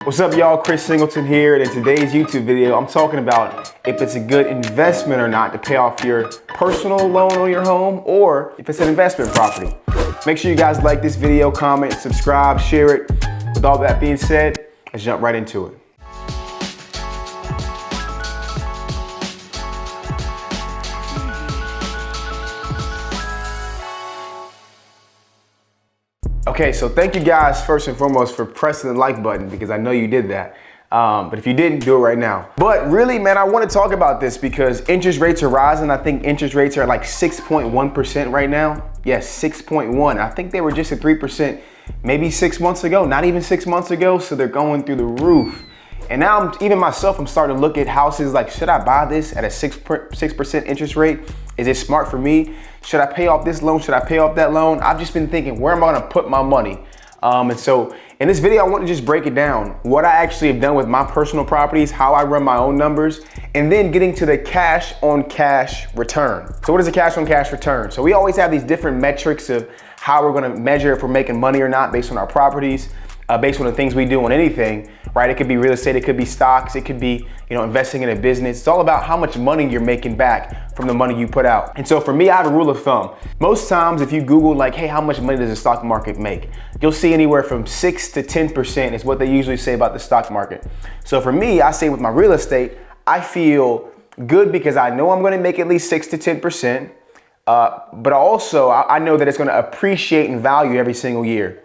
What's up, y'all? Chris Singleton here, and in today's YouTube video, I'm talking about if it's a good investment or not to pay off your personal loan on your home, or if it's an investment property. Make sure you guys like this video, comment, subscribe, share it. With all that being said, let's jump right into it. Okay, so thank you guys first and foremost for pressing the like button, because I know you did that. But if you didn't, do it right now. But really, man, I want to talk about this because interest rates are rising. I think interest rates are like 6.1% right now. Yes, 6.1. I think they were just at 3% maybe 6 months ago, not even 6 months ago. So they're going through the roof. And now even myself, I'm starting to look at houses like, should I buy this at a 6% interest rate? Is it smart for me? Should I pay off this loan? Should I pay off that loan? I've just been thinking, where am I gonna put my money? And so in this video, I want to just break it down, what I actually have done with my personal properties, how I run my own numbers, and then getting to the cash on cash return. So what is a cash on cash return? So we always have these different metrics of how we're gonna measure if we're making money or not based on our properties. Based on the things we do on anything, right? It could be real estate, it could be stocks, it could be, investing in a business. It's all about how much money you're making back from the money you put out. And so for me, I have a rule of thumb. Most times if you Google like, hey, how much money does the stock market make? You'll see anywhere from 6 to 10% is what they usually say about the stock market. So for me, I say with my real estate, I feel good because I know I'm gonna make at least 6 to 10%. But also I know that it's gonna appreciate in value every single year.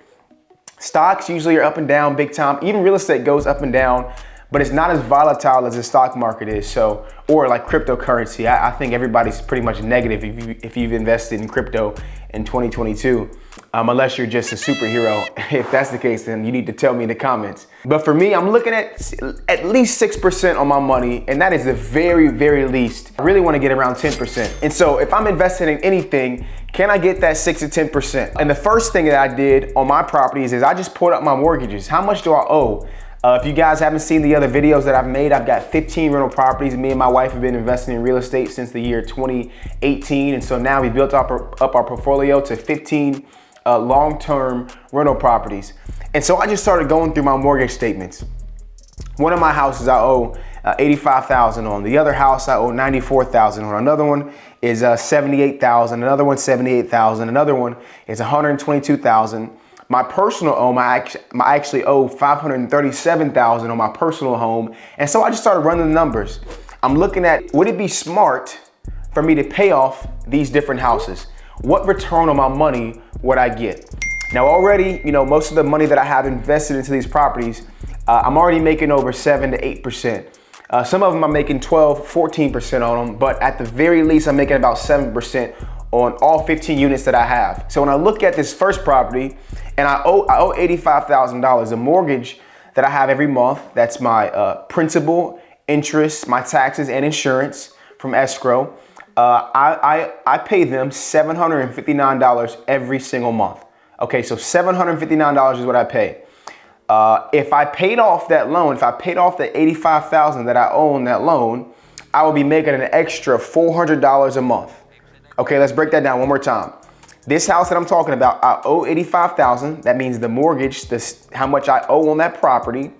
Stocks usually are up and down big time. Even real estate goes up and down, but it's not as volatile as the stock market is. So, or like cryptocurrency. I think everybody's pretty much negative if you've invested in crypto in 2022, unless you're just a superhero. If that's the case, then you need to tell me in the comments. But for me, I'm looking at least 6% on my money, and that is the very, very least. I really want to get around 10%. And so if I'm investing in anything, can I get that 6 to 10%? And the first thing that I did on my properties is I just pulled up my mortgages. How much do I owe? If you guys haven't seen the other videos that I've made, I've got 15 rental properties. Me and my wife have been investing in real estate since the year 2018. And so now we built up our portfolio to 15 long-term rental properties. And so I just started going through my mortgage statements. One of my houses I owe $85,000 on. The other house I owe $94,000 on. Another one is $78,000. Another one $78,000. Another one is $122,000. My personal home, I actually owe $537,000 on my personal home. And so I just started running the numbers. I'm looking at, would it be smart for me to pay off these different houses? What return on my money would I get? Now already, most of the money that I have invested into these properties, I'm already making over 7 to 8%. Some of them I'm making 12, 14% on them, but at the very least, I'm making about 7% on all 15 units that I have. So when I look at this first property, and I owe $85,000, the mortgage that I have every month, that's my principal, interest, my taxes, and insurance from escrow. I pay them $759 every single month. Okay, so $759 is what I pay. If I paid off that loan, if I paid off the $85,000 that I owe on that loan, I will be making an extra $400 a month. Okay, let's break that down one more time. This house that I'm talking about, I owe $85,000. That means the mortgage, how much I owe on that property.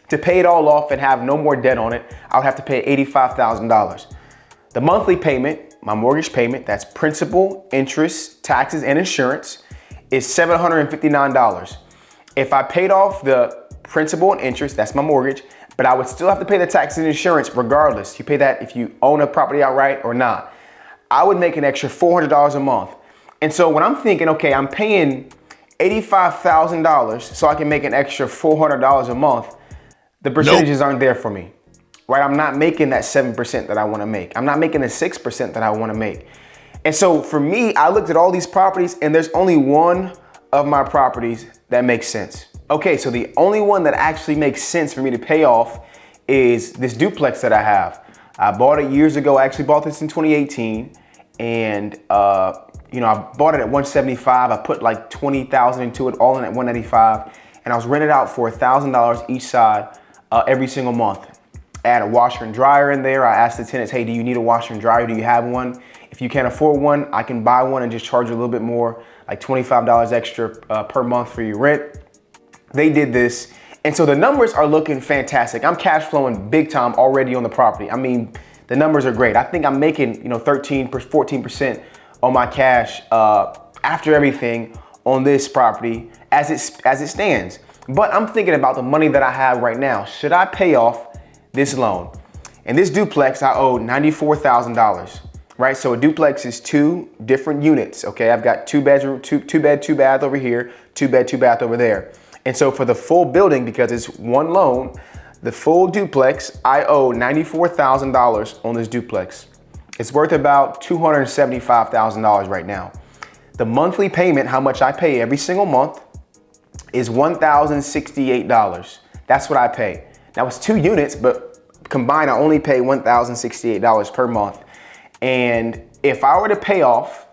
To pay it all off and have no more debt on it, I would have to pay $85,000. The monthly payment, my mortgage payment, that's principal, interest, taxes, and insurance, is $759. If I paid off the principal and interest, that's my mortgage, but I would still have to pay the taxes and insurance regardless. You pay that if you own a property outright or not. I would make an extra $400 a month. And so when I'm thinking, okay, I'm paying $85,000 so I can make an extra $400 a month, the percentages aren't there for me, right? I'm not making that 7% that I want to make. I'm not making the 6% that I want to make. And so for me, I looked at all these properties and there's only one of my properties that makes sense. Okay, so the only one that actually makes sense for me to pay off is this duplex that I have. I bought it years ago. I actually bought this in 2018 and I bought it at $175. I put like $20,000 into it, all in at $195, and I was rented out for $1,000 each side every single month. I had a washer and dryer in there. I asked the tenants, hey, do you need a washer and dryer? Do you have one? If you can't afford one, I can buy one and just charge you a little bit more, like $25 extra per month for your rent. They did this, And so the numbers are looking fantastic. I'm cash flowing big time already on the property. I mean, the numbers are great. I think I'm making, 13%, 14% on my cash after everything on this property as it stands. But I'm thinking about the money that I have right now. Should I pay off this loan? And this duplex, I owe $94,000, right? So a duplex is 2 different units, okay? I've got 2 bedroom, two bed, 2 bath over here, 2 bed, 2 bath over there. And so for the full building, because it's one loan, the full duplex, I owe $94,000 on this duplex. It's worth about $275,000 right now. The monthly payment, how much I pay every single month, is $1,068. That's what I pay. Now it's 2 units, but combined, I only pay $1,068 per month. And if I were to pay off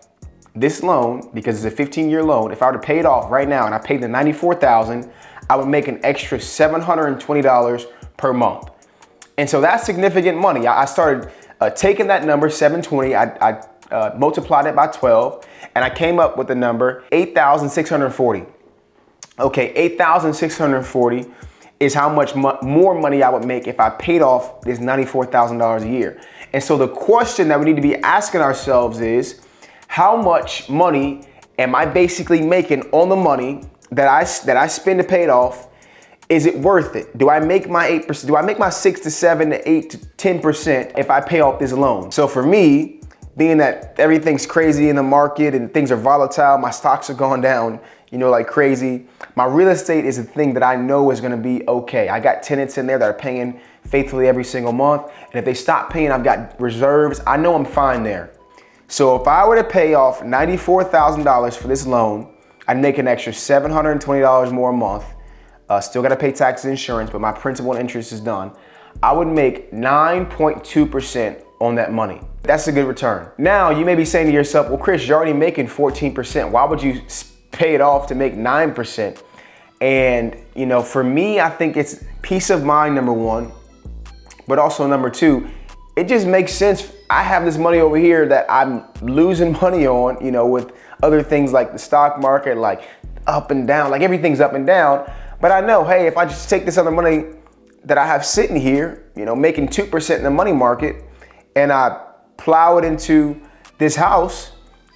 this loan, because it's a 15-year loan, if I were to pay it off right now and I paid the $94,000, I would make an extra $720 per month. And so that's significant money. I started taking that number, 720, I multiplied it by 12, and I came up with the number 8,640. Okay, 8,640 is how much more money I would make if I paid off this $94,000 a year. And so the question that we need to be asking ourselves is, how much money am I basically making on the money that I spend to pay it off? Is it worth it? Do I make my 8%? Do I make my 6 to 7 to 8 to 10% if I pay off this loan? So for me, being that everything's crazy in the market and things are volatile, my stocks are going down, like crazy. My real estate is a thing that I know is gonna be okay. I got tenants in there that are paying faithfully every single month. And if they stop paying, I've got reserves. I know I'm fine there. So if I were to pay off $94,000 for this loan, I'd make an extra $720 more a month. Still gotta pay taxes and insurance, but my principal and interest is done. I would make 9.2% on that money. That's a good return. Now, you may be saying to yourself, well, Chris, you're already making 14%. Why would you pay it off to make 9%? And, for me, I think it's peace of mind, number one, but also number two, it just makes sense. I have this money over here that I'm losing money on, with other things like the stock market, like up and down, like everything's up and down. But I know, hey, if I just take this other money that I have sitting here, making 2% in the money market, and I plow it into this house,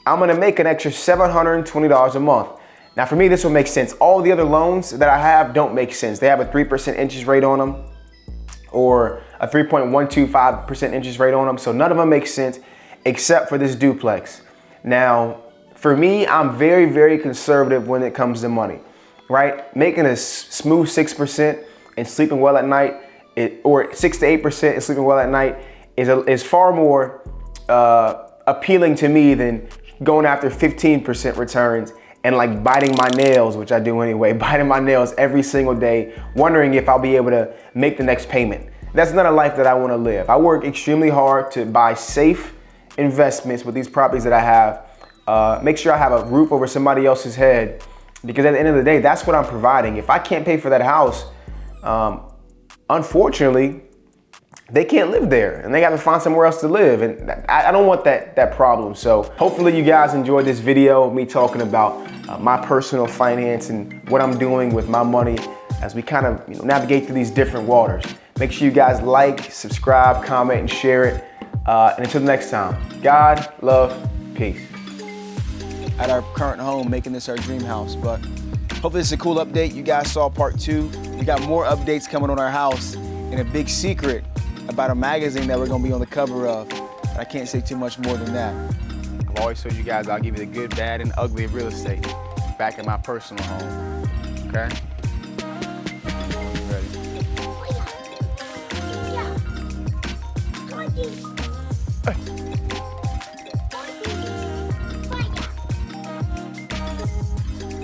I'm gonna make an extra $720 a month. Now for me, this will make sense. All the other loans that I have don't make sense. They have a 3% interest rate on them, or a 3.125% interest rate on them. So none of them make sense except for this duplex. Now, for me, I'm very, very conservative when it comes to money, right? Making a smooth 6% and sleeping well at night, or 6 to 8% and sleeping well at night is far more appealing to me than going after 15% returns and like biting my nails, which I do anyway, biting my nails every single day, wondering if I'll be able to make the next payment. That's not a life that I want to live. I work extremely hard to buy safe investments with these properties that I have. Make sure I have a roof over somebody else's head, because at the end of the day, that's what I'm providing. If I can't pay for that house, unfortunately, they can't live there and they got to find somewhere else to live. And I don't want that problem. So hopefully you guys enjoyed this video of me talking about my personal finance and what I'm doing with my money as we kind of navigate through these different waters. Make sure you guys like, subscribe, comment, and share it. And until next time, God, love, peace. At our current home, making this our dream house, but hopefully this is a cool update. You guys saw part 2. We got more updates coming on our house, and a big secret about a magazine that we're gonna be on the cover of. But I can't say too much more than that. I've always told you guys I'll give you the good, bad, and ugly of real estate back in my personal home, okay? Ready?